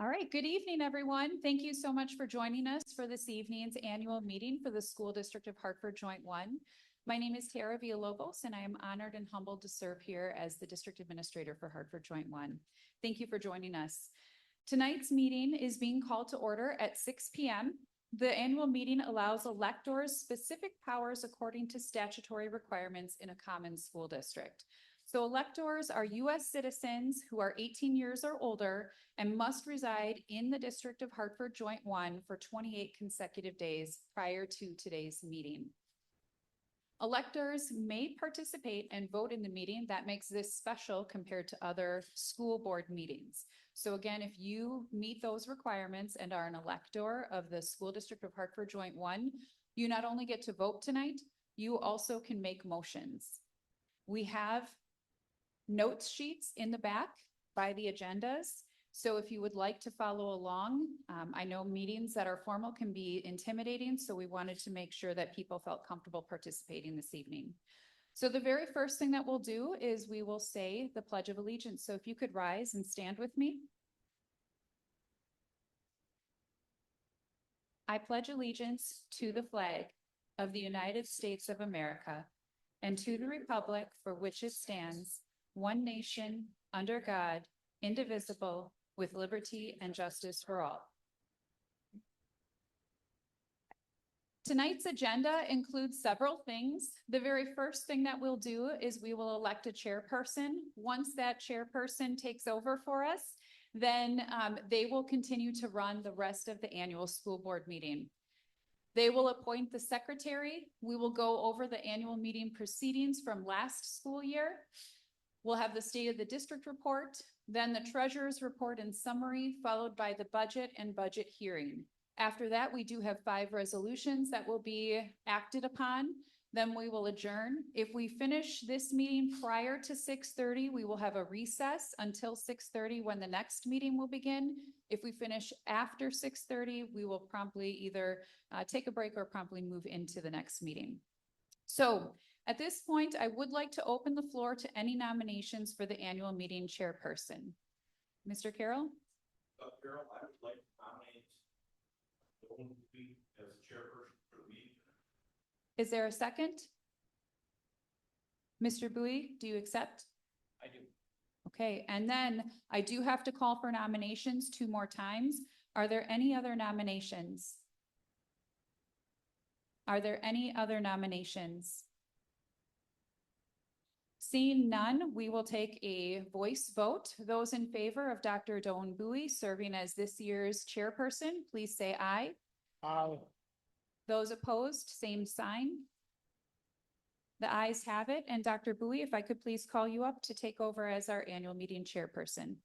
All right, good evening, everyone. Thank you so much for joining us for this evening's annual meeting for the School District of Hartford Joint 1. My name is Tara Villalobos, and I am honored and humbled to serve here as the District Administrator for Hartford Joint 1. Thank you for joining us. Tonight's meeting is being called to order at 6 p.m. The annual meeting allows electors specific powers according to statutory requirements in a common school district. So electors are U.S. citizens who are 18 years or older and must reside in the District of Hartford Joint 1 for 28 consecutive days prior to today's meeting. Electors may participate and vote in the meeting. That makes this special compared to other school board meetings. So again, if you meet those requirements and are an elector of the School District of Hartford Joint 1, you not only get to vote tonight, you also can make motions. We have notes sheets in the back by the agendas. So if you would like to follow along, I know meetings that are formal can be intimidating, so we wanted to make sure that people felt comfortable participating this evening. So the very first thing that we'll do is we will say the Pledge of Allegiance. So if you could rise and stand with me. I pledge allegiance to the flag of the United States of America and to the republic for which it stands, one nation, under God, indivisible, with liberty and justice for all. Tonight's agenda includes several things. The very first thing that we'll do is we will elect a chairperson. Once that chairperson takes over for us, then they will continue to run the rest of the annual school board meeting. They will appoint the secretary. We will go over the annual meeting proceedings from last school year. We'll have the state of the district report, then the treasurer's report and summary, followed by the budget and budget hearing. After that, we do have 5 resolutions that will be acted upon. Then we will adjourn. If we finish this meeting prior to 6:30, we will have a recess until 6:30 when the next meeting will begin. If we finish after 6:30, we will promptly either take a break or promptly move into the next meeting. So at this point, I would like to open the floor to any nominations for the annual meeting chairperson. Mr. Carroll? Carroll, I would like to nominate Dawn Bowie as chairperson for the meeting. Is there a second? Mr. Bowie, do you accept? I do. Okay, and then I do have to call for nominations 2 more times. Are there any other nominations? Are there any other nominations? Seeing none, we will take a voice vote. Those in favor of Dr. Dawn Bowie serving as this year's chairperson, please say aye. Aye. Those opposed, same sign. The ayes have it. And Dr. Bowie, if I could please call you up to take over as our annual meeting chairperson.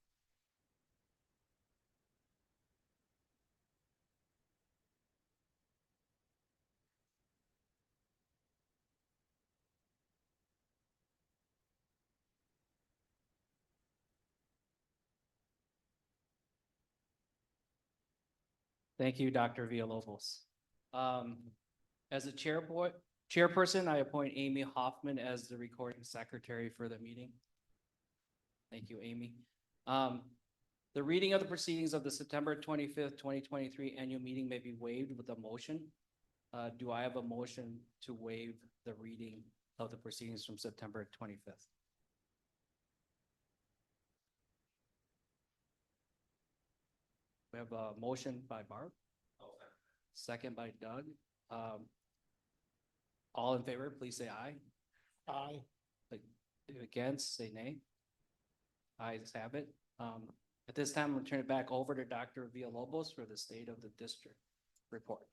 Thank you, Dr. Villalobos. As a chairperson, I appoint Amy Hoffman as the recording secretary for the meeting. Thank you, Amy. The reading of the proceedings of the September 25th, 2023 annual meeting may be waived with a motion. Do I have a motion to waive the reading of the proceedings from September 25th? We have a motion by Barb. Second by Doug. All in favor, please say aye. Aye. Against, say nay. Ayes have it. At this time, I'm going to turn it back over to Dr. Villalobos for the state of the district report.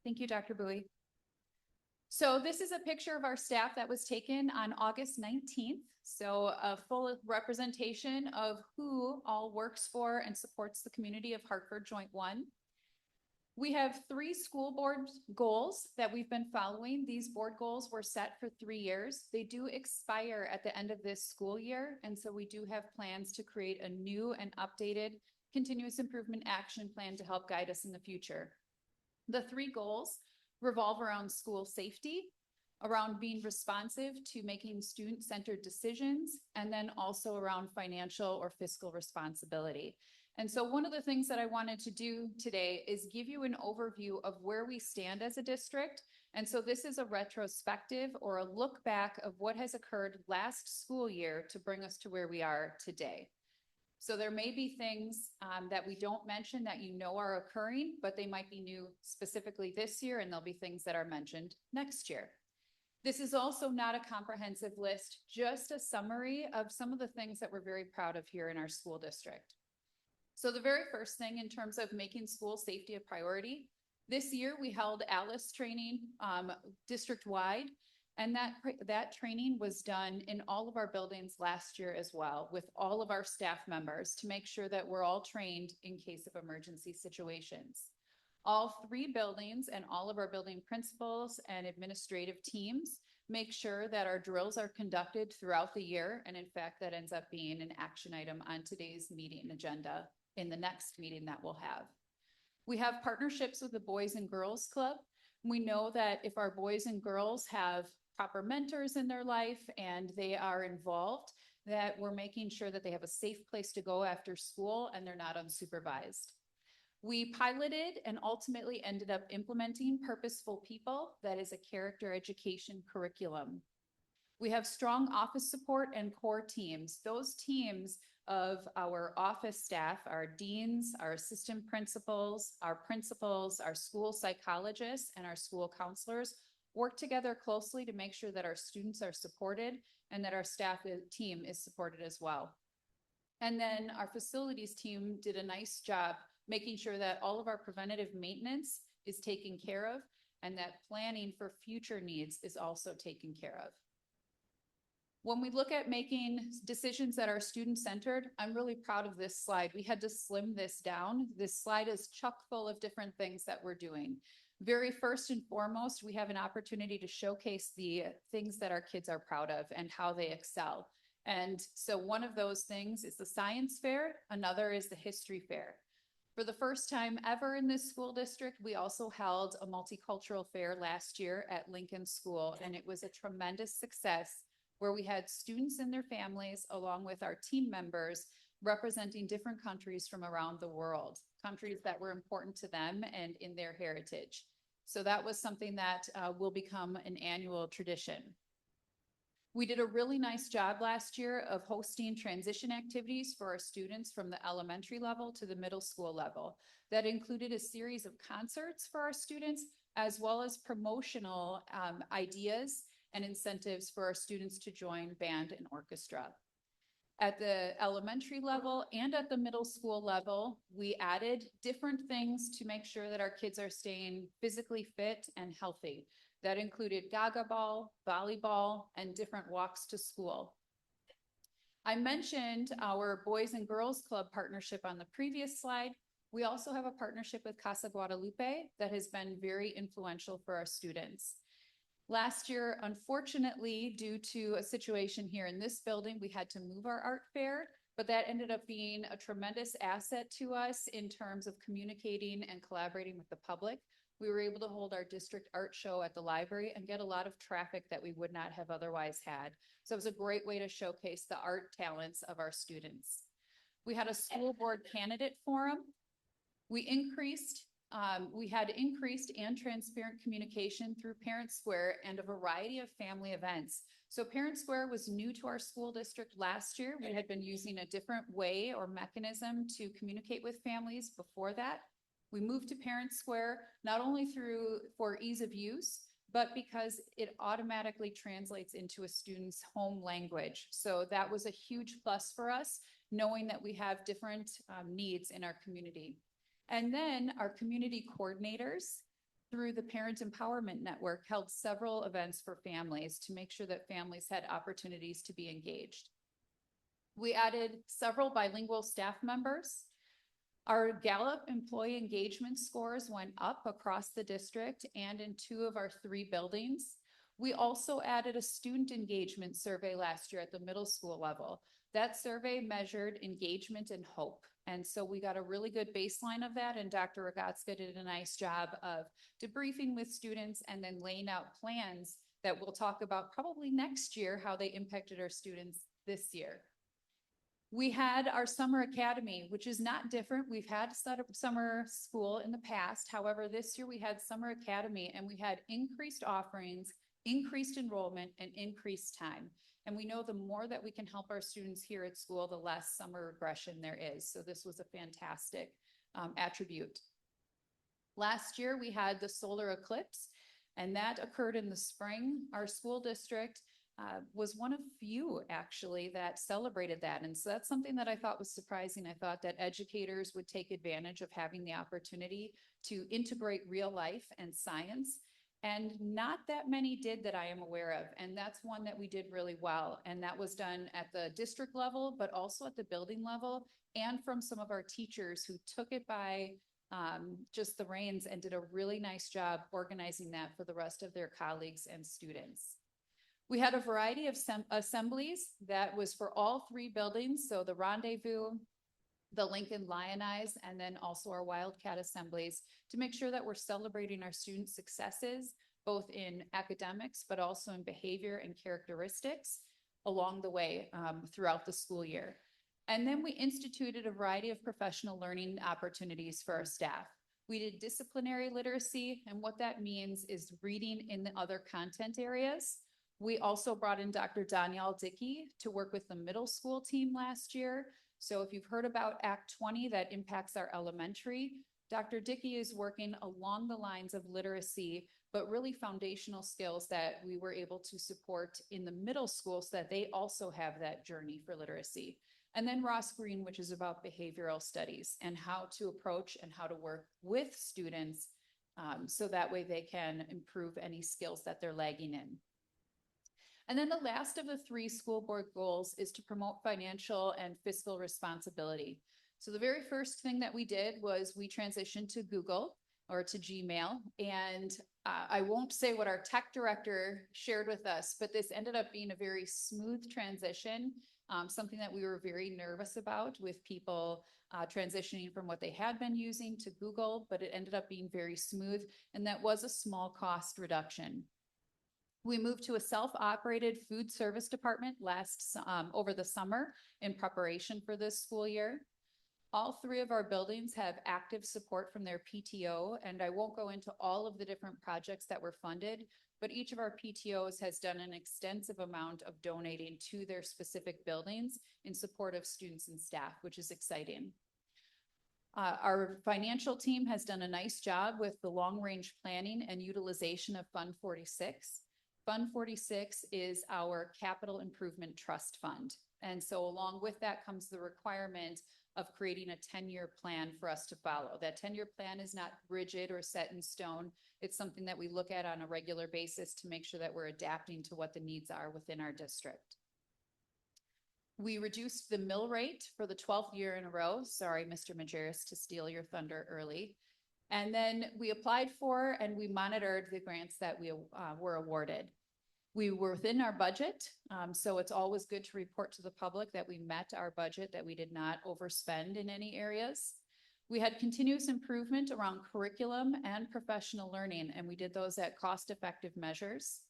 Thank you, Dr. Bowie. So this is a picture of our staff that was taken on August 19th. So a full representation of who all works for and supports the community of Hartford Joint 1. We have 3 school board goals that we've been following. These board goals were set for 3 years. They do expire at the end of this school year. And so we do have plans to create a new and updated continuous improvement action plan to help guide us in the future. The 3 goals revolve around school safety, around being responsive to making student-centered decisions, and then also around financial or fiscal responsibility. And so one of the things that I wanted to do today is give you an overview of where we stand as a district. And so this is a retrospective or a look back of what has occurred last school year to bring us to where we are today. So there may be things that we don't mention that you know are occurring, but they might be new specifically this year, and there'll be things that are mentioned next year. This is also not a comprehensive list, just a summary of some of the things that we're very proud of here in our school district. So the very first thing in terms of making school safety a priority, this year we held ALICE training district-wide, and that training was done in all of our buildings last year as well, with all of our staff members to make sure that we're all trained in case of emergency situations. All 3 buildings and all of our building principals and administrative teams make sure that our drills are conducted throughout the year. And in fact, that ends up being an action item on today's meeting agenda in the next meeting that we'll have. We have partnerships with the Boys and Girls Club. We know that if our boys and girls have proper mentors in their life and they are involved, that we're making sure that they have a safe place to go after school and they're not unsupervised. We piloted and ultimately ended up implementing Purposeful People. That is a character education curriculum. We have strong office support and core teams. Those teams of our office staff, our deans, our assistant principals, our school psychologists, and our school counselors work together closely to make sure that our students are supported and that our staff team is supported as well. And then our facilities team did a nice job making sure that all of our preventative maintenance is taken care of and that planning for future needs is also taken care of. When we look at making decisions that are student-centered, I'm really proud of this slide. We had to slim this down. This slide is chock full of different things that we're doing. Very first and foremost, we have an opportunity to showcase the things that our kids are proud of and how they excel. And so one of those things is the science fair. Another is the history fair. For the first time ever in this school district, we also held a multicultural fair last year at Lincoln School, and it was a tremendous success where we had students and their families along with our team members representing different countries from around the world, countries that were important to them and in their heritage. So that was something that will become an annual tradition. We did a really nice job last year of hosting transition activities for our students from the elementary level to the middle school level. That included a series of concerts for our students, as well as promotional ideas and incentives for our students to join band and orchestra. At the elementary level and at the middle school level, we added different things to make sure that our kids are staying physically fit and healthy. That included gaga ball, volleyball, and different walks to school. I mentioned our Boys and Girls Club partnership on the previous slide. We also have a partnership with Casa Guadalupe that has been very influential for our students. Last year, unfortunately, due to a situation here in this building, we had to move our art fair, but that ended up being a tremendous asset to us in terms of communicating and collaborating with the public. We were able to hold our district art show at the library and get a lot of traffic that we would not have otherwise had. So it was a great way to showcase the art talents of our students. We had a school board candidate forum. We had increased and transparent communication through Parent Square and a variety of family events. So Parent Square was new to our school district last year. We had been using a different way or mechanism to communicate with families before that. We moved to Parent Square, not only for ease of use, but because it automatically translates into a student's home language. So that was a huge plus for us, knowing that we have different needs in our community. And then our community coordinators through the Parent Empowerment Network held several events for families to make sure that families had opportunities to be engaged. We added several bilingual staff members. Our Gallup employee engagement scores went up across the district and in 2 of our 3 buildings. We also added a student engagement survey last year at the middle school level. That survey measured engagement and hope. And so we got a really good baseline of that, and Dr. Rogatska did a nice job of debriefing with students and then laying out plans that we'll talk about probably next year, how they impacted our students this year. We had our summer academy, which is not different. We've had summer school in the past. However, this year we had summer academy and we had increased offerings, increased enrollment, and increased time. And we know the more that we can help our students here at school, the less summer regression there is. So this was a fantastic attribute. Last year, we had the solar eclipse, and that occurred in the spring. Our school district was one of few actually that celebrated that. And so that's something that I thought was surprising. I thought that educators would take advantage of having the opportunity to integrate real life and science. And not that many did that I am aware of. And that's one that we did really well. And that was done at the district level, but also at the building level and from some of our teachers who took it by just the reins and did a really nice job organizing that for the rest of their colleagues and students. We had a variety of assemblies that was for all three buildings. So the Rendezvous, the Lincoln Lionize, and then also our Wildcat assemblies to make sure that we're celebrating our students' successes, both in academics, but also in behavior and characteristics along the way throughout the school year. And then we instituted a variety of professional learning opportunities for our staff. We did disciplinary literacy, and what that means is reading in the other content areas. We also brought in Dr. Danielle Dickey to work with the middle school team last year. So if you've heard about Act 20 that impacts our elementary, Dr. Dickey is working along the lines of literacy, but really foundational skills that we were able to support in the middle school so that they also have that journey for literacy. And then Ross Green, which is about behavioral studies and how to approach and how to work with students so that way they can improve any skills that they're lagging in. And then the last of the three school board goals is to promote financial and fiscal responsibility. So the very first thing that we did was we transitioned to Google or to Gmail. And I won't say what our tech director shared with us, but this ended up being a very smooth transition, something that we were very nervous about with people transitioning from what they had been using to Google, but it ended up being very smooth. And that was a small cost reduction. We moved to a self-operated food service department over the summer in preparation for this school year. All three of our buildings have active support from their PTO, and I won't go into all of the different projects that were funded, but each of our PTOs has done an extensive amount of donating to their specific buildings in support of students and staff, which is exciting. Our financial team has done a nice job with the long-range planning and utilization of Fund 46. Fund 46 is our capital improvement trust fund. And so along with that comes the requirement of creating a 10-year plan for us to follow. That 10-year plan is not rigid or set in stone. It's something that we look at on a regular basis to make sure that we're adapting to what the needs are within our district. We reduced the mill rate for the 12th year in a row. Sorry, Mr. Majerus, to steal your thunder early. And then we applied for and we monitored the grants that we were awarded. We were within our budget, so it's always good to report to the public that we met our budget, that we did not overspend in any areas. We had continuous improvement around curriculum and professional learning, and we did those at cost-effective measures.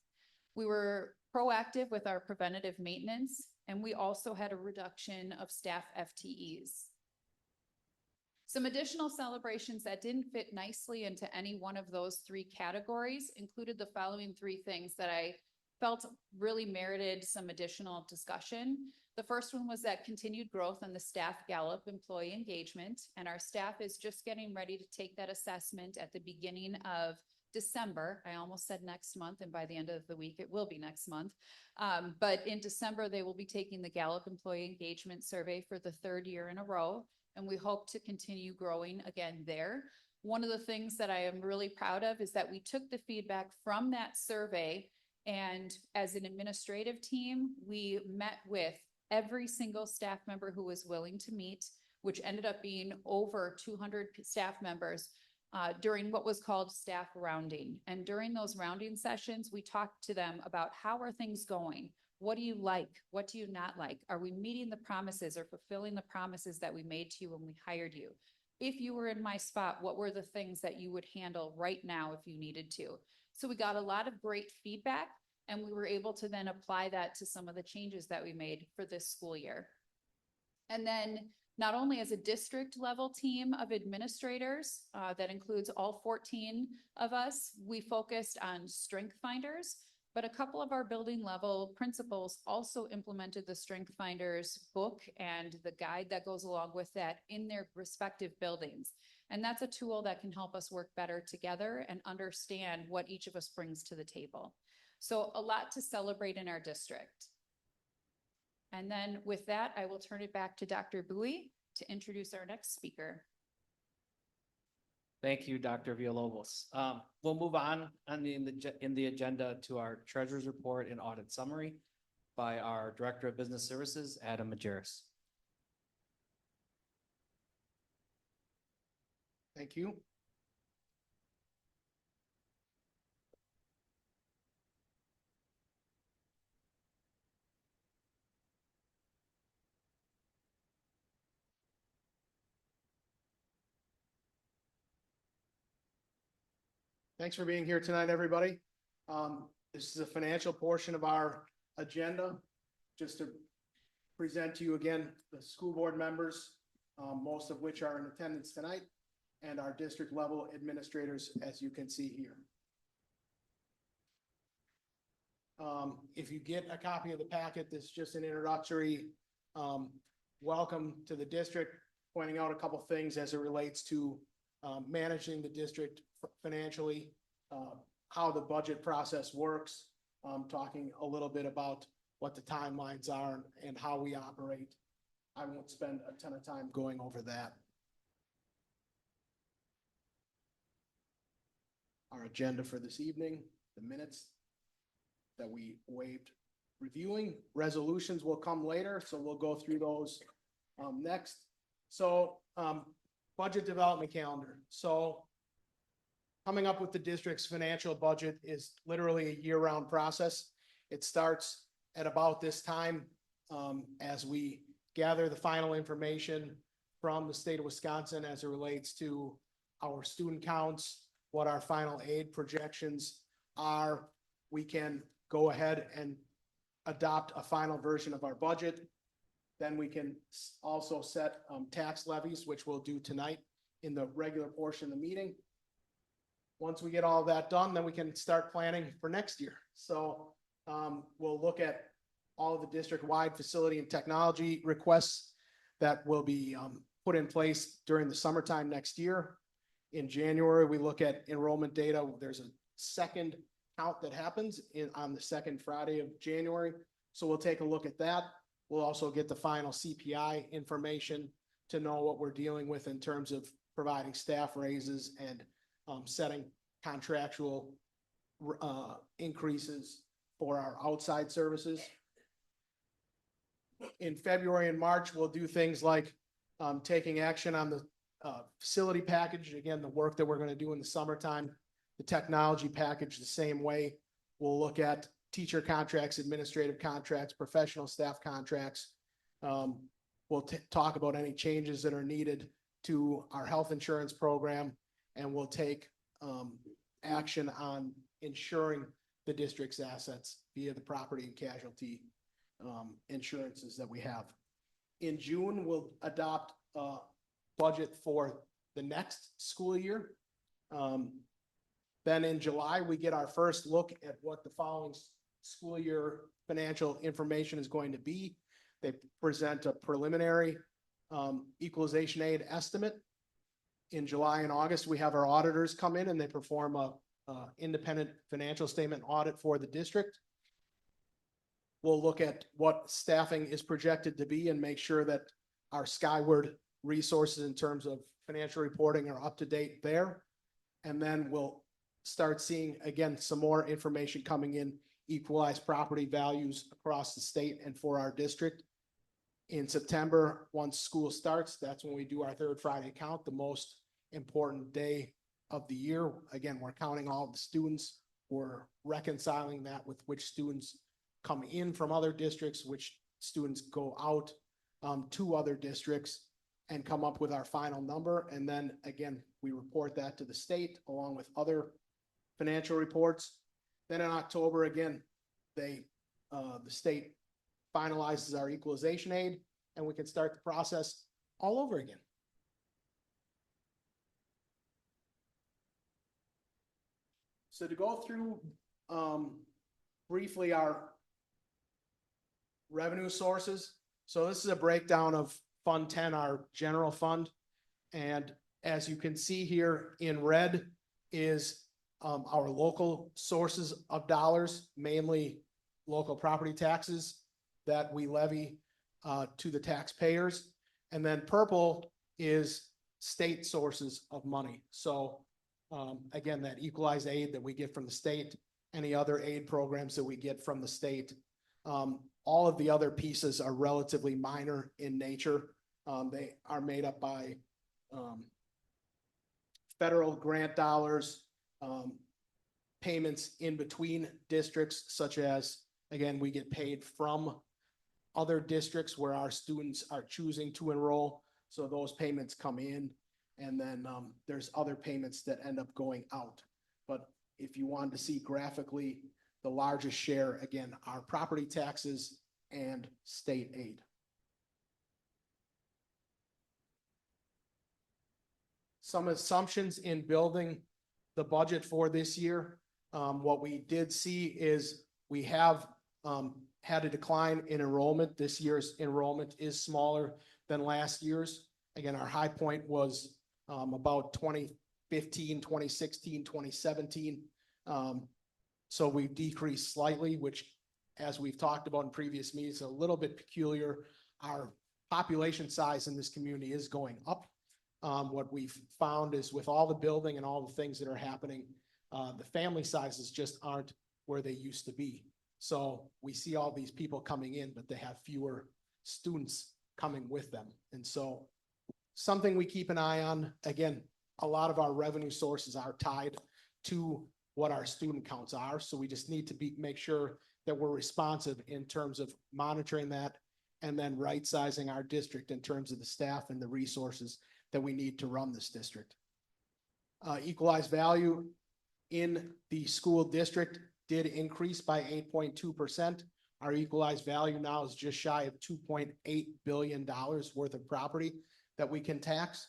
We were proactive with our preventative maintenance, and we also had a reduction of staff FTEs. Some additional celebrations that didn't fit nicely into any one of those three categories included the following three things that I felt really merited some additional discussion. The first one was that continued growth in the staff Gallup employee engagement, and our staff is just getting ready to take that assessment at the beginning of December. I almost said next month, and by the end of the week, it will be next month. But in December, they will be taking the Gallup employee engagement survey for the third year in a row, and we hope to continue growing again there. One of the things that I am really proud of is that we took the feedback from that survey, and as an administrative team, we met with every single staff member who was willing to meet, which ended up being over 200 staff members during what was called staff rounding. And during those rounding sessions, we talked to them about how are things going? What do you like? What do you not like? Are we meeting the promises or fulfilling the promises that we made to you when we hired you? If you were in my spot, what were the things that you would handle right now if you needed to? So we got a lot of great feedback. And we were able to then apply that to some of the changes that we made for this school year. And then not only as a district level team of administrators, that includes all 14 of us, we focused on strength finders, but a couple of our building level principals also implemented the strength finders book and the guide that goes along with that in their respective buildings. And that's a tool that can help us work better together and understand what each of us brings to the table. So a lot to celebrate in our district. And then with that, I will turn it back to Dr. Bowie to introduce our next speaker. Thank you, Dr. Villalobos. We'll move on in the agenda to our treasurer's report and audit summary by our Director of Business Services, Adam Majerus. Thank you. Thanks for being here tonight, everybody. This is a financial portion of our agenda. Just to present to you again, the school board members, most of which are in attendance tonight, and our district level administrators, as you can see here. If you get a copy of the packet, this is just an introductory welcome to the district, pointing out a couple things as it relates to managing the district financially, how the budget process works, talking a little bit about what the timelines are and how we operate. I won't spend a ton of time going over that. Our agenda for this evening, the minutes that we waived reviewing. Resolutions will come later, so we'll go through those next. So budget development calendar. So coming up with the district's financial budget is literally a year-round process. It starts at about this time as we gather the final information from the state of Wisconsin as it relates to our student counts, what our final aid projections are. We can go ahead and adopt a final version of our budget. Then we can also set tax levies, which we'll do tonight in the regular portion of the meeting. Once we get all of that done, then we can start planning for next year. So we'll look at all of the district-wide facility and technology requests that will be put in place during the summertime next year. In January, we look at enrollment data. There's a second count that happens on the second Friday of January. So we'll take a look at that. We'll also get the final CPI information to know what we're dealing with in terms of providing staff raises and setting contractual increases for our outside services. In February and March, we'll do things like taking action on the facility package. Again, the work that we're going to do in the summertime, the technology package the same way. We'll look at teacher contracts, administrative contracts, professional staff contracts. We'll talk about any changes that are needed to our health insurance program, and we'll take action on ensuring the district's assets via the property and casualty insurances that we have. In June, we'll adopt a budget for the next school year. Then in July, we get our first look at what the following school year financial information is going to be. They present a preliminary equalization aid estimate. In July and August, we have our auditors come in and they perform a independent financial statement audit for the district. We'll look at what staffing is projected to be and make sure that our Skyward resources in terms of financial reporting are up to date there. And then we'll start seeing, again, some more information coming in, equalized property values across the state and for our district. In September, once school starts, that's when we do our third Friday count, the most important day of the year. Again, we're counting all the students. We're reconciling that with which students come in from other districts, which students go out to other districts, and come up with our final number. And then again, we report that to the state along with other financial reports. Then in October, again, the state finalizes our equalization aid, and we can start the process all over again. So to go through briefly our revenue sources. So this is a breakdown of Fund 10, our general fund. And as you can see here in red is our local sources of dollars, mainly local property taxes that we levy to the taxpayers. And then purple is state sources of money. So again, that equalized aid that we get from the state, any other aid programs that we get from the state. All of the other pieces are relatively minor in nature. They are made up by federal grant dollars, payments in between districts, such as, again, we get paid from other districts where our students are choosing to enroll. So those payments come in, and then there's other payments that end up going out. But if you wanted to see graphically, the largest share, again, are property taxes and state aid. Some assumptions in building the budget for this year. What we did see is we have had a decline in enrollment. This year's enrollment is smaller than last year's. Again, our high point was about 2015, 2016, 2017. So we decreased slightly, which, as we've talked about in previous meetings, is a little bit peculiar. Our population size in this community is going up. What we've found is with all the building and all the things that are happening, the family sizes just aren't where they used to be. So we see all these people coming in, but they have fewer students coming with them. And so something we keep an eye on. Again, a lot of our revenue sources are tied to what our student counts are. So we just need to make sure that we're responsive in terms of monitoring that, and then right sizing our district in terms of the staff and the resources that we need to run this district. Equalized value in the school district did increase by 8.2%. Our equalized value now is just shy of $2.8 billion worth of property that we can tax.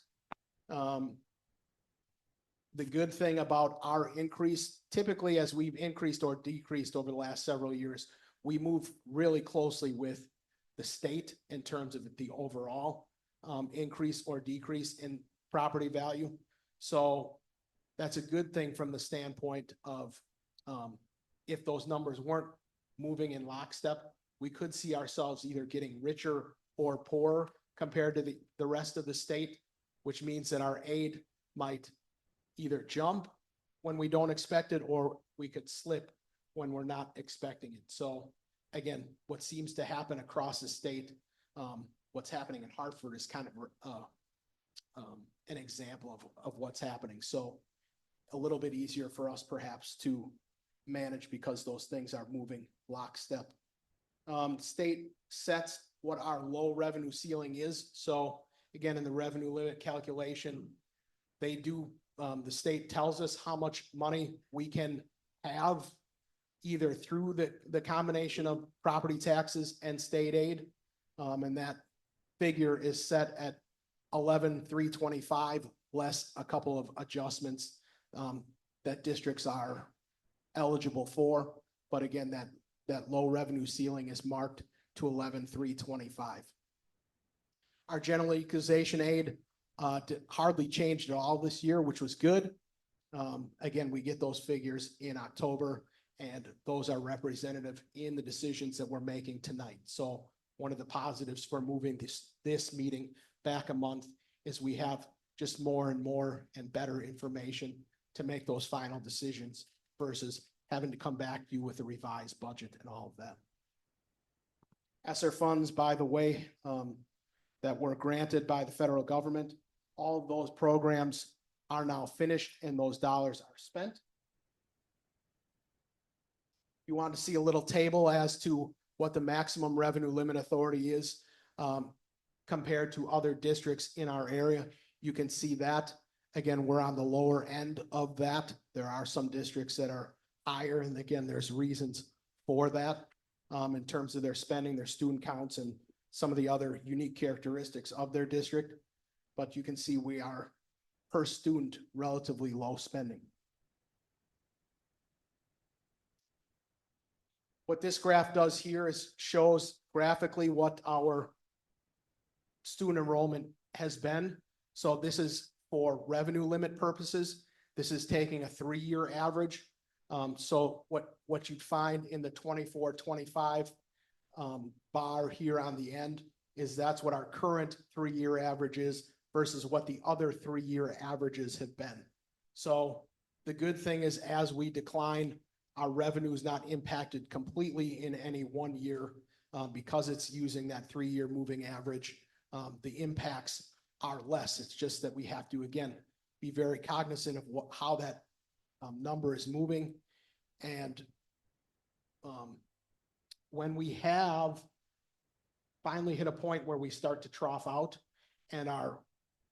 The good thing about our increase, typically as we've increased or decreased over the last several years, we move really closely with the state in terms of the overall increase or decrease in property value. So that's a good thing from the standpoint of if those numbers weren't moving in lockstep, we could see ourselves either getting richer or poorer compared to the rest of the state, which means that our aid might either jump when we don't expect it, or we could slip when we're not expecting it. So again, what seems to happen across the state, what's happening in Hartford is kind of an example of what's happening. So a little bit easier for us perhaps to manage because those things are moving lockstep. State sets what our low revenue ceiling is. So again, in the revenue limit calculation, they do, the state tells us how much money we can have either through the combination of property taxes and state aid. And that figure is set at 11,325, less a couple of adjustments that districts are eligible for. But again, that low revenue ceiling is marked to 11,325. Our general equalization aid hardly changed at all this year, which was good. Again, we get those figures in October, and those are representative in the decisions that we're making tonight. So one of the positives for moving this meeting back a month is we have just more and more and better information to make those final decisions versus having to come back to you with a revised budget and all of that. ESSER funds, by the way, that were granted by the federal government, all of those programs are now finished and those dollars are spent. You want to see a little table as to what the maximum revenue limit authority is compared to other districts in our area. You can see that. Again, we're on the lower end of that. There are some districts that are higher, and again, there's reasons for that, in terms of their spending, their student counts, and some of the other unique characteristics of their district. But you can see we are per student relatively low spending. What this graph does here is shows graphically what our student enrollment has been. So this is for revenue limit purposes. This is taking a 3-year average. So what you'd find in the 24-25 bar here on the end is that's what our current 3-year average is versus what the other 3-year averages have been. So the good thing is as we decline, our revenue is not impacted completely in any 1 year because it's using that 3-year moving average. The impacts are less. It's just that we have to, again, be very cognizant of how that number is moving. And when we have finally hit a point where we start to trough out and our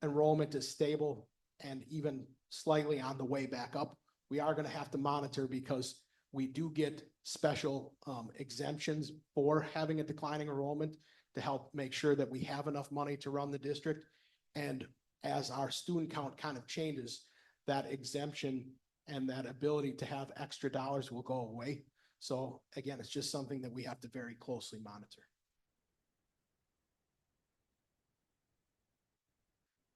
enrollment is stable and even slightly on the way back up, we are going to have to monitor because we do get special exemptions for having a declining enrollment to help make sure that we have enough money to run the district. And as our student count kind of changes, that exemption and that ability to have extra dollars will go away. So again, it's just something that we have to very closely monitor.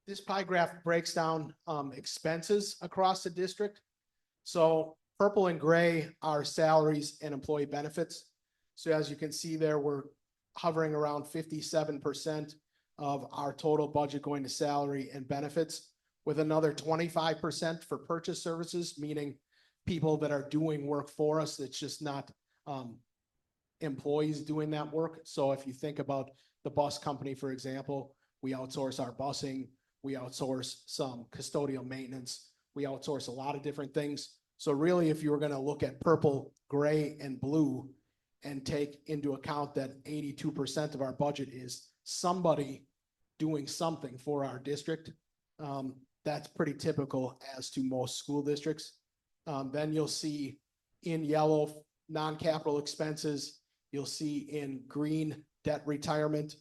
This pie graph breaks down expenses across the district. So purple and gray are salaries and employee benefits. So as you can see there, we're hovering around 57% of our total budget going to salary and benefits, with another 25% for purchase services, meaning people that are doing work for us. It's just not employees doing that work. So if you think about the bus company, for example, we outsource our busing, we outsource some custodial maintenance, we outsource a lot of different things. So really, if you were going to look at purple, gray, and blue and take into account that 82% of our budget is somebody doing something for our district, that's pretty typical as to most school districts. Then you'll see in yellow non-capital expenses, you'll see in green debt retirement,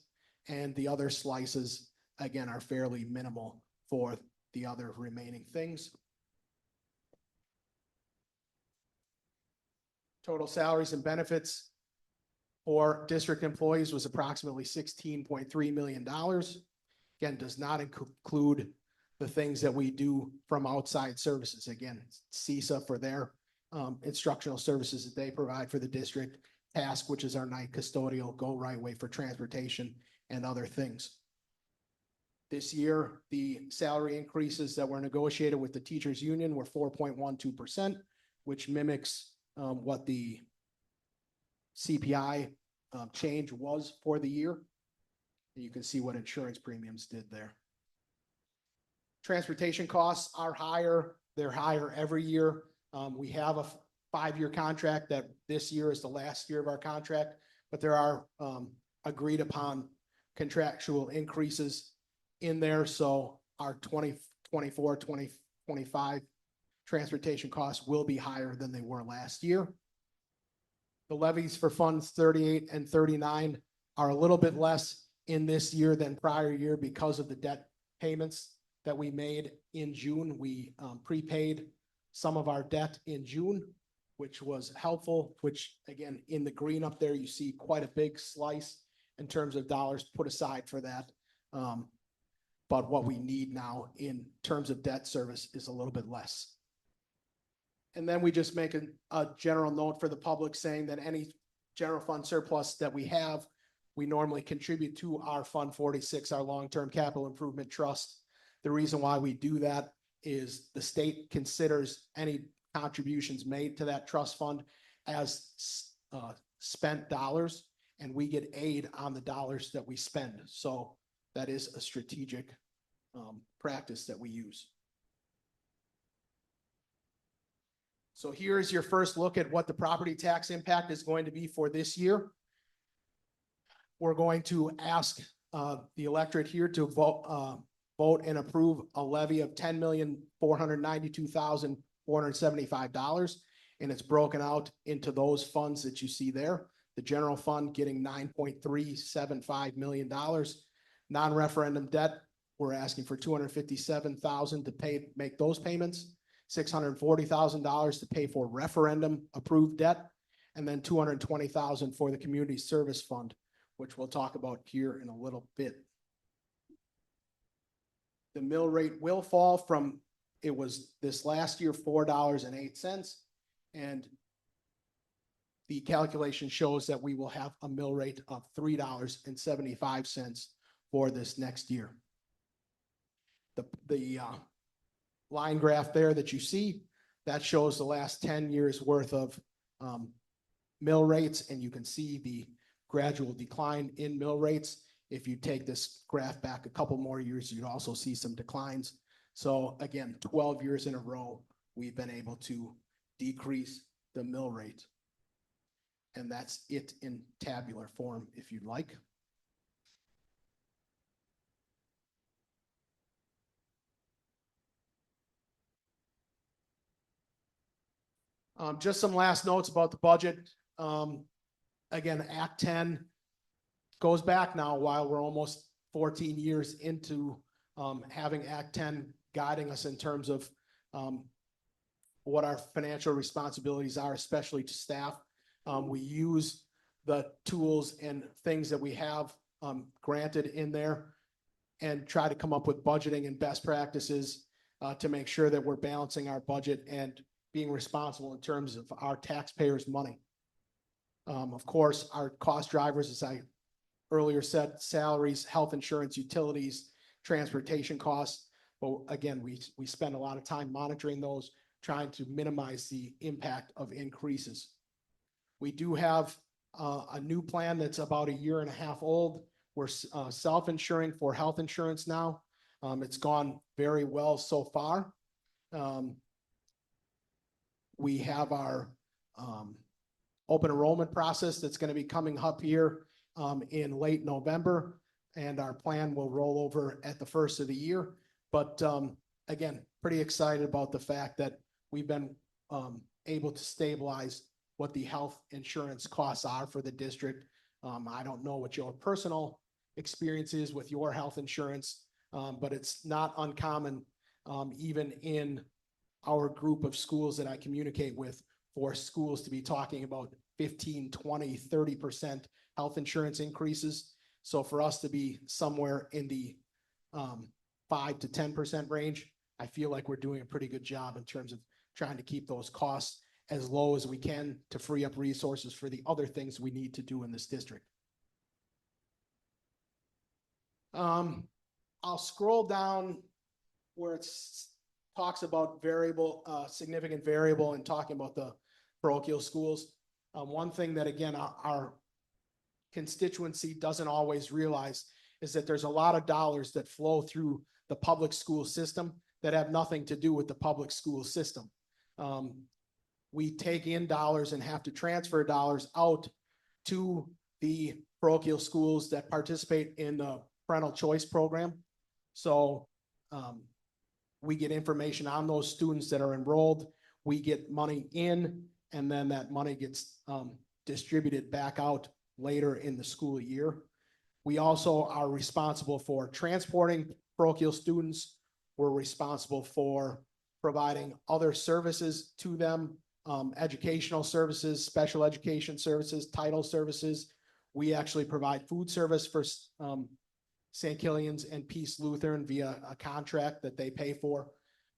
and the other slices, again, are fairly minimal for the other remaining things. Total salaries and benefits for district employees was approximately $16.3 million. Again, does not include the things that we do from outside services. Again, CISA for their instructional services that they provide for the district, TASK, which is our night custodial, Go Right Way for transportation, and other things. This year, the salary increases that were negotiated with the teachers union were 4.12%, which mimics what the CPI change was for the year. And you can see what insurance premiums did there. Transportation costs are higher. They're higher every year. We have a 5-year contract that this year is the last year of our contract, but there are agreed upon contractual increases in there. So our 2024, 2025 transportation costs will be higher than they were last year. The levies for funds 38 and 39 are a little bit less in this year than prior year because of the debt payments that we made in June. We prepaid some of our debt in June, which was helpful, which again, in the green up there, you see quite a big slice in terms of dollars put aside for that. But what we need now in terms of debt service is a little bit less. And then we just make a general note for the public saying that any general fund surplus that we have, we normally contribute to our Fund 46, our long-term capital improvement trust. The reason why we do that is the state considers any contributions made to that trust fund as spent dollars, and we get aid on the dollars that we spend. So that is a strategic practice that we use. So here's your first look at what the property tax impact is going to be for this year. We're going to ask the electorate here to vote and approve a levy of $10,492,475. and it's broken out into those funds that you see there. The general fund getting $9.375 million. Non-referendum debt, we're asking for $257,000 to make those payments, $640,000 to pay for referendum approved debt, and then $220,000 for the community service fund, which we'll talk about here in a little bit. The mill rate will fall from, it was this last year, $4.08. And the calculation shows that we will have a mill rate of $3.75 for this next year. The line graph there that you see, that shows the last 10 years worth of mill rates, and you can see the gradual decline in mill rates. If you take this graph back a couple more years, you'd also see some declines. So again, 12 years in a row, we've been able to decrease the mill rate. And that's it in tabular form, if you'd like. Just some last notes about the budget. Again, Act 10 goes back now while we're almost 14 years into having Act 10 guiding us in terms of what our financial responsibilities are, especially to staff. We use the tools and things that we have granted in there and try to come up with budgeting and best practices to make sure that we're balancing our budget and being responsible in terms of our taxpayers' money. Of course, our cost drivers, as I earlier said, salaries, health insurance, utilities, transportation costs. But again, we spend a lot of time monitoring those, trying to minimize the impact of increases. We do have a new plan that's about a year and a half old. We're self-insuring for health insurance now. It's gone very well so far. We have our open enrollment process that's going to be coming up here in late November, and our plan will roll over at the first of the year. But again, pretty excited about the fact that we've been able to stabilize what the health insurance costs are for the district. I don't know what your personal experience is with your health insurance, but it's not uncommon, even in our group of schools that I communicate with, for schools to be talking about 15, 20, 30% health insurance increases. So for us to be somewhere in the 5 to 10% range, I feel like we're doing a pretty good job in terms of trying to keep those costs as low as we can to free up resources for the other things we need to do in this district. I'll scroll down where it talks about significant variable and talking about the parochial schools. One thing that, again, our constituency doesn't always realize is that there's a lot of dollars that flow through the public school system that have nothing to do with the public school system. We take in dollars and have to transfer dollars out to the parochial schools that participate in the parental choice program. So we get information on those students that are enrolled. We get money in, and then that money gets distributed back out later in the school year. We also are responsible for transporting parochial students. We're responsible for providing other services to them, educational services, special education services, title services. We actually provide food service for St. Killian's and Peace Lutheran via a contract that they pay for.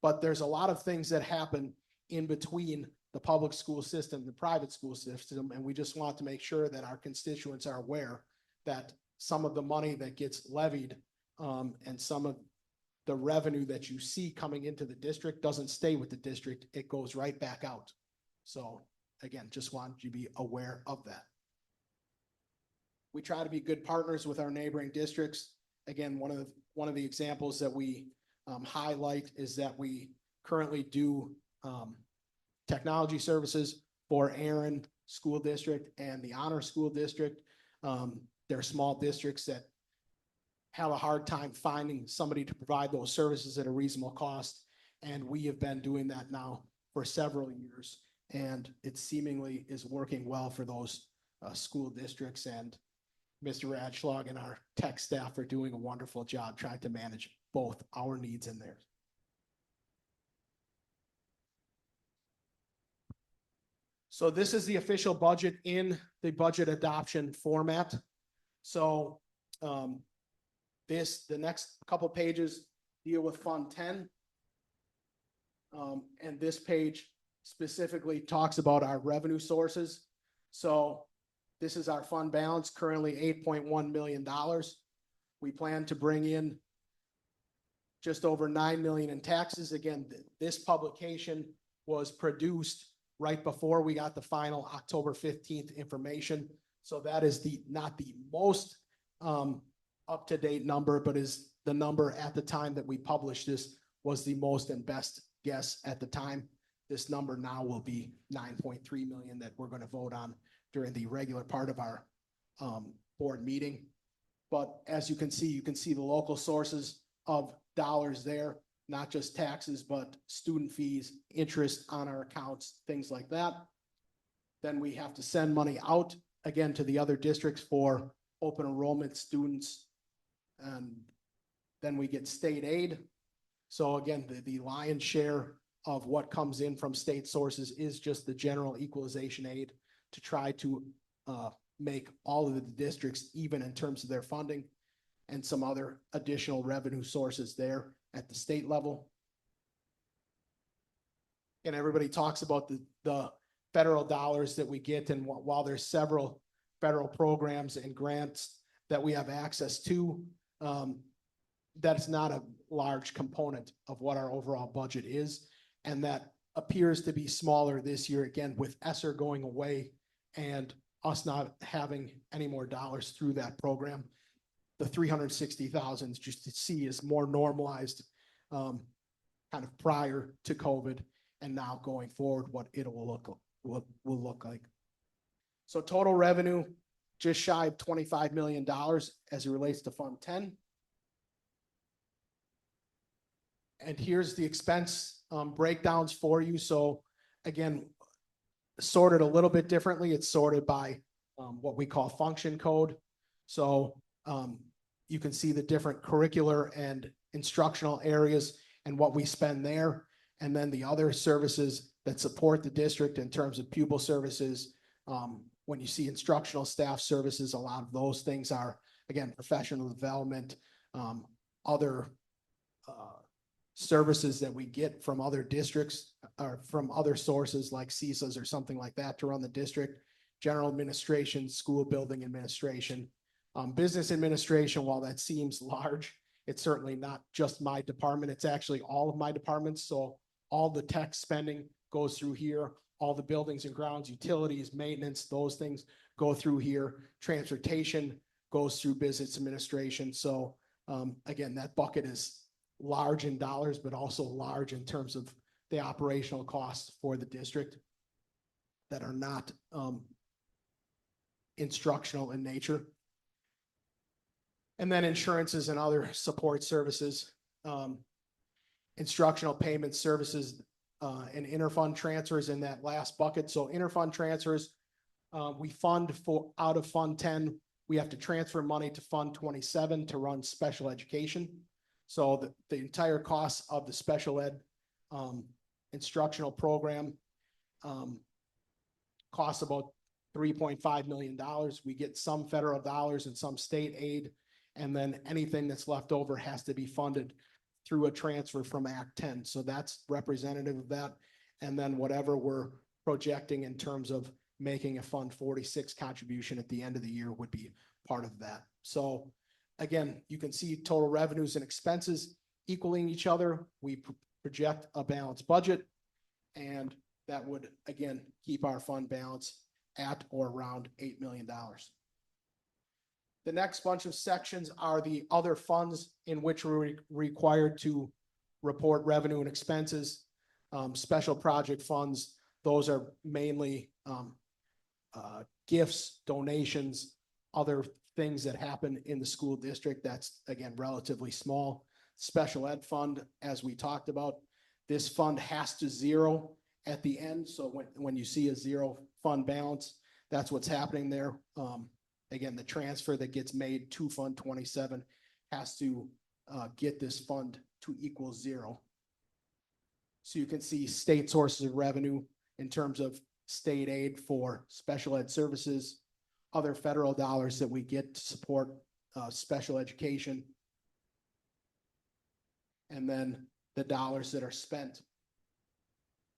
But there's a lot of things that happen in between the public school system and the private school system, and we just want to make sure that our constituents are aware that some of the money that gets levied and some of the revenue that you see coming into the district doesn't stay with the district. It goes right back out. So again, just want you to be aware of that. We try to be good partners with our neighboring districts. Again, one of the examples that we highlight is that we currently do technology services for Aaron School District and the Honor School District. They're small districts that have a hard time finding somebody to provide those services at a reasonable cost. And we have been doing that now for several years. and it seemingly is working well for those school districts, and Mr. Ratschlag and our tech staff are doing a wonderful job trying to manage both our needs and theirs. So this is the official budget in the budget adoption format. So the next couple pages deal with Fund 10. And this page specifically talks about our revenue sources. So this is our fund balance, currently $8.1 million. We plan to bring in just over 9 million in taxes. Again, this publication was produced right before we got the final October 15th information. So that is not the most up-to-date number, but is the number at the time that we published this was the most and best guess at the time. This number now will be 9.3 million that we're going to vote on during the regular part of our board meeting. But as you can see the local sources of dollars there, not just taxes, but student fees, interest on our accounts, things like that. Then we have to send money out again to the other districts for open enrollment students. And then we get state aid. So again, the lion's share of what comes in from state sources is just the general equalization aid to try to make all of the districts even in terms of their funding, and some other additional revenue sources there at the state level. And everybody talks about the federal dollars that we get, and while there's several federal programs and grants that we have access to, that's not a large component of what our overall budget is. And that appears to be smaller this year, again, with ESSER going away and us not having any more dollars through that program. The 360,000 just to see is more normalized kind of prior to COVID, and now going forward what it will look like. So total revenue just shy of $25 million as it relates to Fund 10. And here's the expense breakdowns for you. So again, sorted a little bit differently. It's sorted by what we call function code. So you can see the different curricular and instructional areas and what we spend there. And then the other services that support the district in terms of pupil services. When you see instructional staff services, a lot of those things are, again, professional development, other services that we get from other districts or from other sources like CISAs or something like that to run the district, general administration, school building administration, business administration. While that seems large, it's certainly not just my department. It's actually all of my departments. So all the tech spending goes through here, all the buildings and grounds, utilities, maintenance, those things go through here. Transportation goes through business administration. So again, that bucket is large in dollars, but also large in terms of the operational costs for the district that are not instructional in nature. And then insurances and other support services, instructional payment services, and interfund transfers in that last bucket. So interfund transfers, we fund for out of Fund 10, we have to transfer money to Fund 27 to run special education. So the entire cost of the special ed instructional program costs about $3.5 million. We get some federal dollars and some state aid, and then anything that's left over has to be funded through a transfer from Act 10. So that's representative of that. And then whatever we're projecting in terms of making a Fund 46 contribution at the end of the year would be part of that. So again, you can see total revenues and expenses equaling each other. We project a balanced budget, and that would, again, keep our fund balance at or around $8 million. The next bunch of sections are the other funds in which we're required to report revenue and expenses. Special project funds, those are mainly gifts, donations, other things that happen in the school district. That's, again, relatively small. Special ed fund, as we talked about, this fund has to zero at the end. So when you see a zero fund balance, that's what's happening there. Again, the transfer that gets made to Fund 27 has to get this fund to equal zero. So you can see state sources of revenue in terms of state aid for special ed services, other federal dollars that we get to support special education, and then the dollars that are spent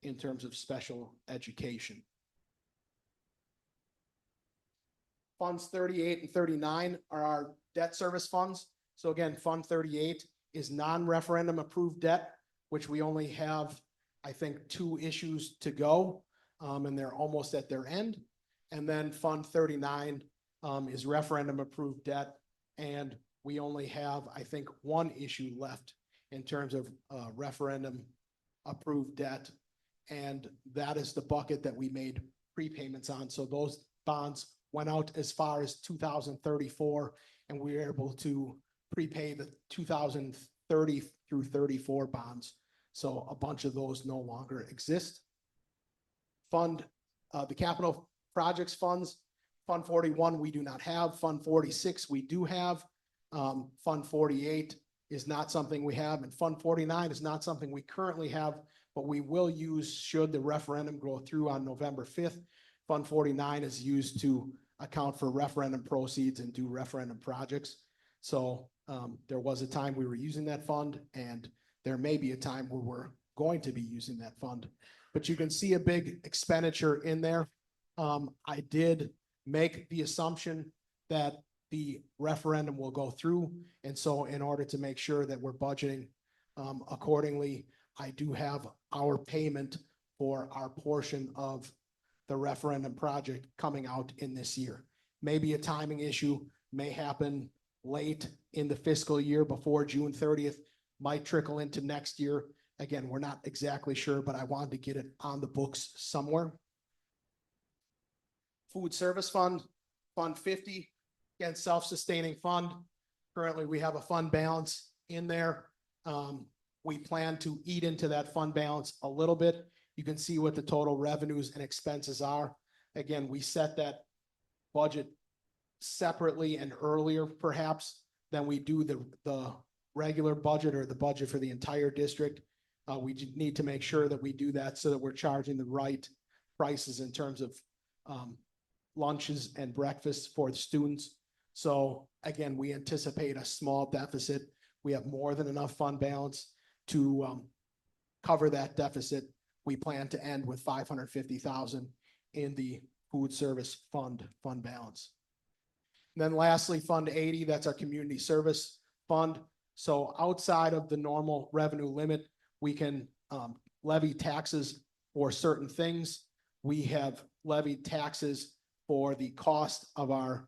in terms of special education. Funds 38 and 39 are our debt service funds. So again, Fund 38 is non-referendum approved debt, which we only have, I think, 2 issues to go, and they're almost at their end. And then Fund 39 is referendum approved debt, and we only have, I think, 1 issue left in terms of referendum approved debt. And that is the bucket that we made prepayments on. So those bonds went out as far as 2034, and we were able to prepay the 2030 through 34 bonds. So a bunch of those no longer exist. Fund, the capital projects funds, Fund 41 we do not have. Fund 46 we do have. Fund 48 is not something we have, and Fund 49 is not something we currently have, but we will use should the referendum go through on November 5th. Fund 49 is used to account for referendum proceeds and do referendum projects. So there was a time we were using that fund, and there may be a time where we're going to be using that fund. But you can see a big expenditure in there. I did make the assumption that the referendum will go through. And so in order to make sure that we're budgeting accordingly, I do have our payment for our portion of the referendum project coming out in this year. Maybe a timing issue may happen late in the fiscal year before June 30th, might trickle into next year. Again, we're not exactly sure, but I wanted to get it on the books somewhere. Food Service Fund, Fund 50, again, self-sustaining fund. Currently, we have a fund balance in there. We plan to eat into that fund balance a little bit. You can see what the total revenues and expenses are. Again, we set that budget separately and earlier perhaps than we do the regular budget or the budget for the entire district. We need to make sure that we do that so that we're charging the right prices in terms of lunches and breakfasts for the students. So again, we anticipate a small deficit. We have more than enough fund balance to cover that deficit. We plan to end with $550,000 in the food service fund balance. And then lastly, Fund 80, that's our community service fund. So outside of the normal revenue limit, we can levy taxes for certain things. We have levied taxes for the cost of our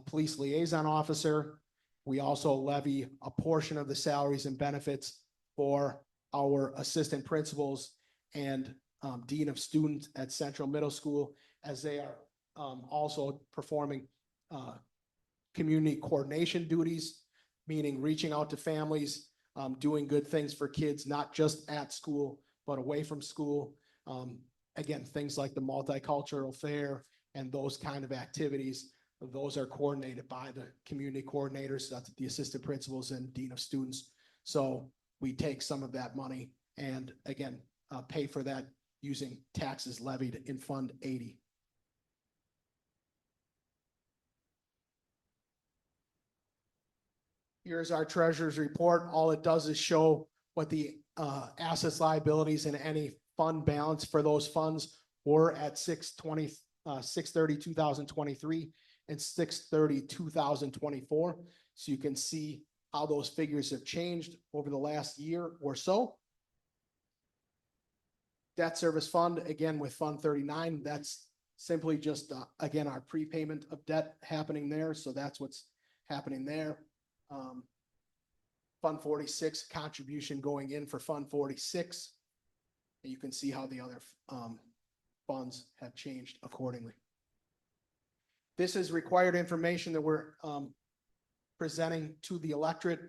police liaison officer. We also levy a portion of the salaries and benefits for our assistant principals and dean of students at Central Middle School, as they are also performing community coordination duties, meaning reaching out to families, doing good things for kids, not just at school, but away from school. Again, things like the multicultural fair and those kind of activities, those are coordinated by the community coordinators, that's the assistant principals and dean of students. So we take some of that money and again, pay for that using taxes levied in Fund 80. Here's our treasurer's report. All it does is show what the assets, liabilities, and any fund balance for those funds were at 6/30/2023 and 6/30/2024. So you can see how those figures have changed over the last year or so. Debt service fund, again, with Fund 39, that's simply just, again, our prepayment of debt happening there. So that's what's happening there. Fund 46, contribution going in for Fund 46. And you can see how the other funds have changed accordingly. This is required information that we're presenting to the electorate.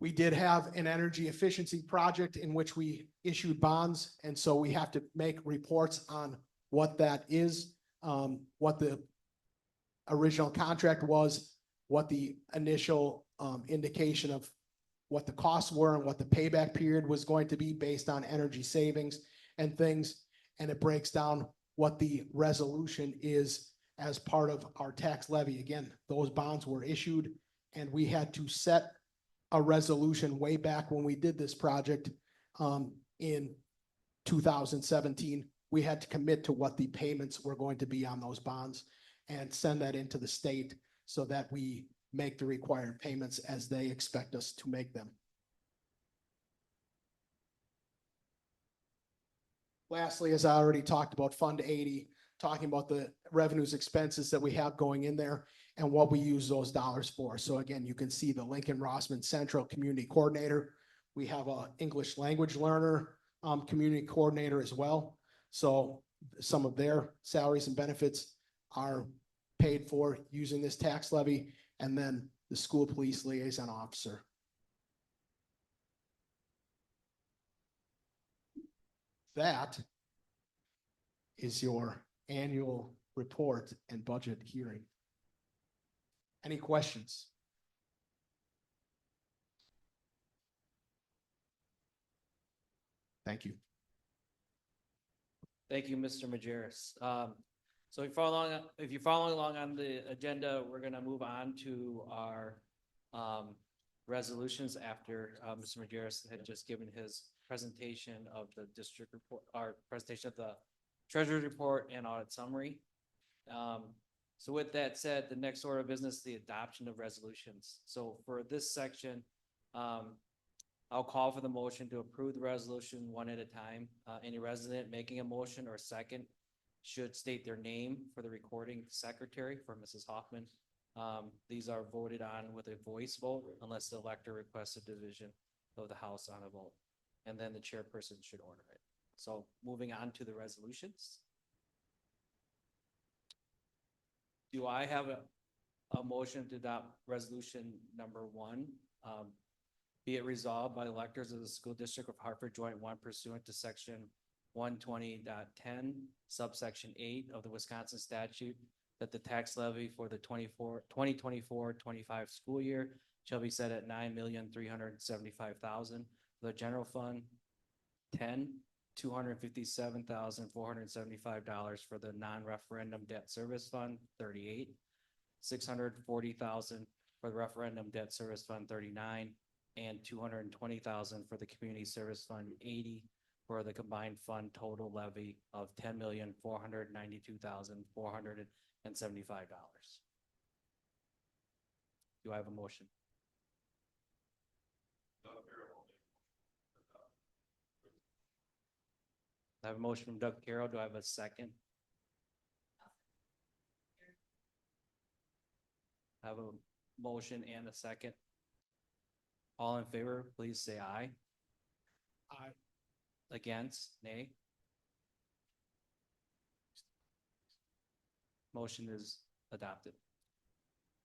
We did have an energy efficiency project in which we issued bonds, and so we have to make reports on what that is, what the original contract was, what the initial indication of what the costs were and what the payback period was going to be based on energy savings and things. And it breaks down what the resolution is as part of our tax levy. Again, those bonds were issued and we had to set a resolution way back when we did this project in 2017. We had to commit to what the payments were going to be on those bonds and send that into the state so that we make the required payments as they expect us to make them. Lastly, as I already talked about, Fund 80, talking about the revenues, expenses that we have going in there and what we use those dollars for. So again, you can see the Lincoln Rossman Central Community Coordinator. We have a English language learner community coordinator as well. So some of their salaries and benefits are paid for using this tax levy, and then the school police liaison officer. That is your annual report and budget hearing. Any questions? Thank you. Thank you, Mr. Majerus. So if you're following along on the agenda, we're gonna move on to our resolutions after Mr. Majerus had just given his presentation of the district report, our presentation of the treasurer's report and audit summary. So with that said, the next order of business is the adoption of resolutions. So for this section, I'll call for the motion to approve the resolution one at a time. Any resident making a motion or second should state their name for the recording secretary for Mrs. Hoffman. These are voted on with a voice vote unless the elector requests a division of the House on a vote. And then the chairperson should order it. So moving on to the resolutions. Do I have a motion to adopt resolution number 1? Be it resolved by the electors of the School District of Hartford Joint 1 pursuant to section 120.10 subsection 8 of the Wisconsin statute that the tax levy for the 2024-25 school year shall be set at $9,375,000 for the general fund, $257,475 for the non-referendum debt service fund, 38, $640,000 for the referendum debt service fund, 39, and $220,000 for the community service fund, 80, for the combined fund total levy of $10,492,475. Do I have a motion? I have a motion from Doug Carroll. Do I have a second? I have a motion and a second. All in favor, please say aye. Aye. Against, nay. Motion is adopted.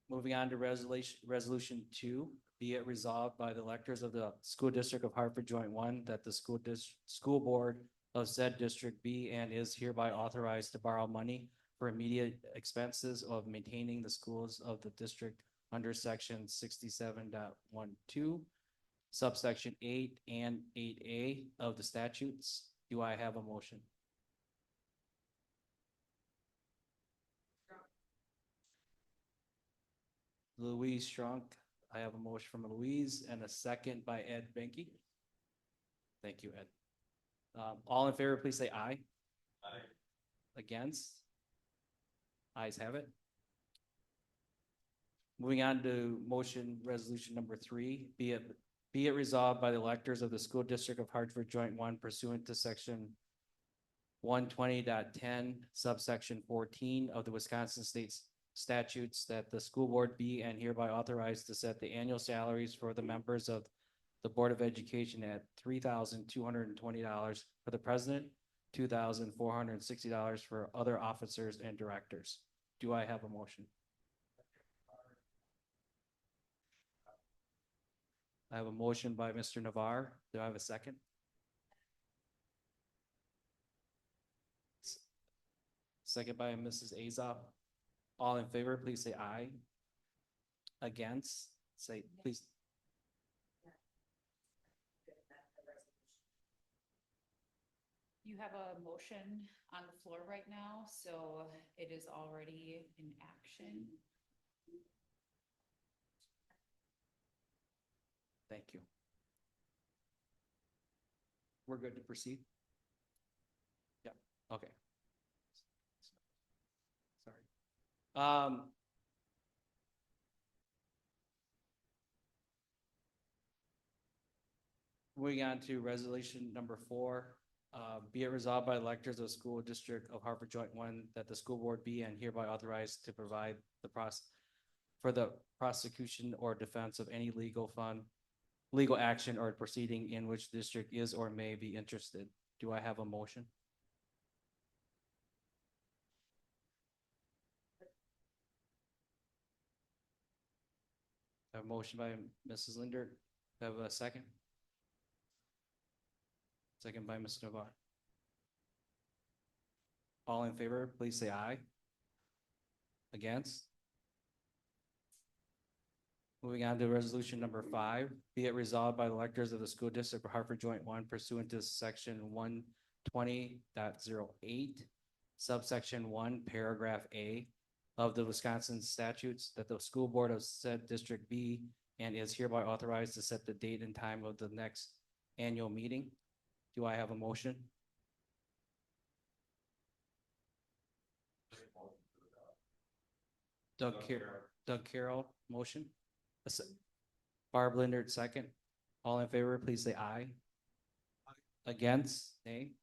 Moving on to resolution 2, be it resolved by the electors of the School District of Hartford Joint 1 that the school board of said District B and is hereby authorized to borrow money for immediate expenses of maintaining the schools of the district under section 67.12, subsection 8 and 8A of the statutes. Do I have a motion? Louise Strunk. I have a motion from Louise and a second by Ed Benke. Thank you, Ed. All in favor, please say aye. Aye. Against? Ayes have it. Moving on to motion resolution number 3, be it resolved by the electors of the School District of Hartford Joint 1 pursuant to section 120.10 subsection 14 of the Wisconsin State statutes that the school board be and hereby authorized to set the annual salaries for the members of the Board of Education at $3,220 for the president, $2,460 for other officers and directors. Do I have a motion? I I have a motion by Mr. Navarre. Do I have a second? Second by Mrs. Azov. All in favor, please say aye. Against, say, please. You have a motion on the floor right now, so it is already in action. Thank you. We're good to proceed? Yeah, okay. Sorry. Moving on to resolution number 4, be it resolved by electors of school district of Hartford Joint 1 that the school board be and hereby authorized to provide the for the prosecution or defense of any legal action or proceeding in which the district is or may be interested. Do I have a motion? A motion by Mrs. Linder. Have a second? Second by Mr. Navarre. All in favor, please say aye. Against? Moving on to resolution number 5, be it resolved by the electors of the school district of Hartford Joint 1 pursuant to section 120.08, subsection 1, paragraph A of the Wisconsin statutes that the school board of said district be and is hereby authorized to set the date and time of the next annual meeting. Do I have a motion? Doug Carroll, motion. Barb Lindert, second. All in favor, please say aye. Against, nay.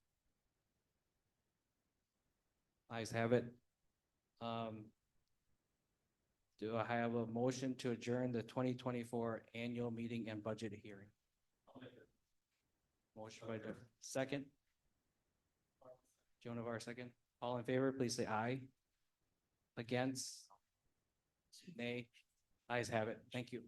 Ayes have it. Do I have a motion to adjourn the 2024 annual meeting and budget hearing? Motion by Jeff, second. Joan of our second. All in favor, please say aye. Against, nay. Ayes have it. Thank you.